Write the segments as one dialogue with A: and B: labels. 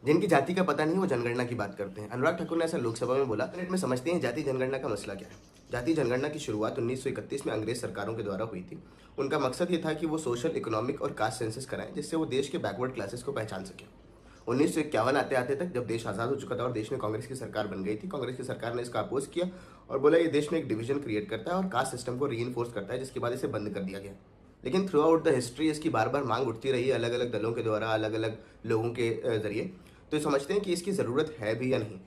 A: जिनकी जाति का पता नहीं वो जनगणना की बात करते हैं। अनुराग ठाकुर ने ऐसा लोकसभा में बोला। मिनट में समझते हैं जाति जनगणना का मसला क्या है। जाति जनगणना की शुरुआत 1931 में अंग्रेज सरकारों के द्वारा हुई थी। उनका मकसद ये था कि वो सोशल, इकोनॉमिक और कास्ट सेंसस कराएं, जिससे वो देश के बैकवर्ड क्लासेस को पहचान सके। 1951 आते आते तक जब देश आज़ाद हो चुका था और देश में कांग्रेस की सरकार बन गई थी, कांग्रेस की सरकार ने इसका अपोज किया और बोला ये देश में एक डिवीजन क्रिएट करता है और कास्ट सिस्टम को रीइंफोर्स करता है, जिसके बाद इसे बंद कर दिया गया। लेकिन थ्रू आउट द हिस्ट्री इसकी बार बार मांग उठती रही, अलग अलग दलों के द्वारा, अलग अलग लोगों के जरिए। तो ये समझते हैं कि इसकी ज़रूरत है भी या नहीं।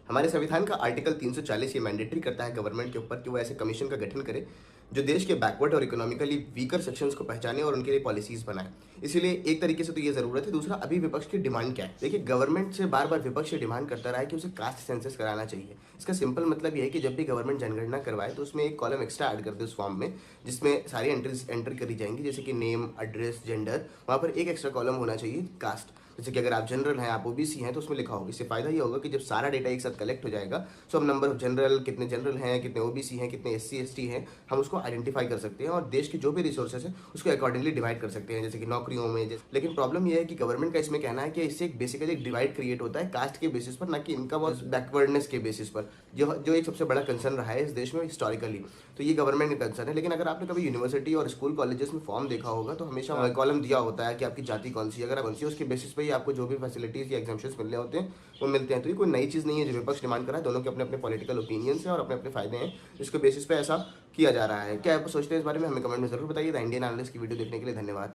A: हमारे संविधान का आर्टिकल 340 ये मैंडेटरी करता है गवर्नमेंट के ऊपर कि वो ऐसे कमीशन का गठन करे जो देश के बैकवर्ड और इकोनॉमिकली वीकर सेक्शंस को पहचाने और उनके लिए पॉलिसीज बनाए। इसीलिए एक तरीके से तो ये जरूरत है। दूसरा, अभी विपक्ष की डिमांड क्या है? देखिए, गवर्नमेंट से बार बार विपक्ष ये डिमांड करता रहा है कि उसे कास्ट सेंसस कराना चाहिए। इसका सिंपल मतलब ये है कि जब भी गवर्नमेंट जनगणना करवाए तो उसमें एक कॉलम एक्स्ट्रा ऐड कर दे उस फॉर्म में, जिसमें सारी एंट्रीज एंटर करी जाएंगी, जैसे कि नेम, एड्रेस, जेंडर। वहाँ पर एक एक्स्ट्रा कॉलम होना चाहिए कास्ट। जैसे कि अगर आप जनरल हैं, आप ओबीसी हैं, तो उसमें लिखा होगा। इससे फायदा ये होगा कि जब सारा डेटा एक साथ कलेक्ट हो जाएगा, सो हम नंबर ऑफ जनरल, कितने जनरल हैं, कितने ओबीसी हैं, कितने एससी एसटी हैं, हम उसको आइडेंटिफाई कर सकते हैं और देश के जो भी रिसोर्सेज है उसको अकॉर्डिंगली डिवाइड कर सकते हैं, जैसे कि नौकरियों में। लेकिन प्रॉब्लम यह है कि गवर्नमेंट का इसमें कहना है कि इससे एक बेसिकली एक डिवाइड क्रिएट होता है कास्ट के बेसिस पर, ना कि इनकम और बैकवर्डनेस के बेसिस पर, जो एक सबसे बड़ा कंसर्न रहा है इस देश में हिस्टोरिकली। तो ये गवर्नमेंट का कंसर्न है। लेकिन अगर आपने कभी यूनिवर्सिटी और स्कूल कॉलेजेस में फॉर्म देखा होगा तो हमेशा कॉलम दिया होता है कि आपकी जाति कौन सी है। अगर आप कौन सी उसके बेसिस पर ही आपको जो भी फैसिलिटीज या एग्जाम्पशंस मिलने होते हैं वो मिलते हैं। तो ये कोई नई चीज़ नहीं है जो विपक्ष डिमांड कर रहा है। दोनों के अपने अपने पॉलिटिकल ओपिनियंस हैं और अपने अपने फायदे हैं, जिसके बेसिस पे ऐसा किया जा रहा है। क्या आप सोचते हैं इस बारे में? हमें कमेंट में जरूर बताइए। द इंडियन एनालिस्ट की वीडियो देखने के लिए धन्यवाद।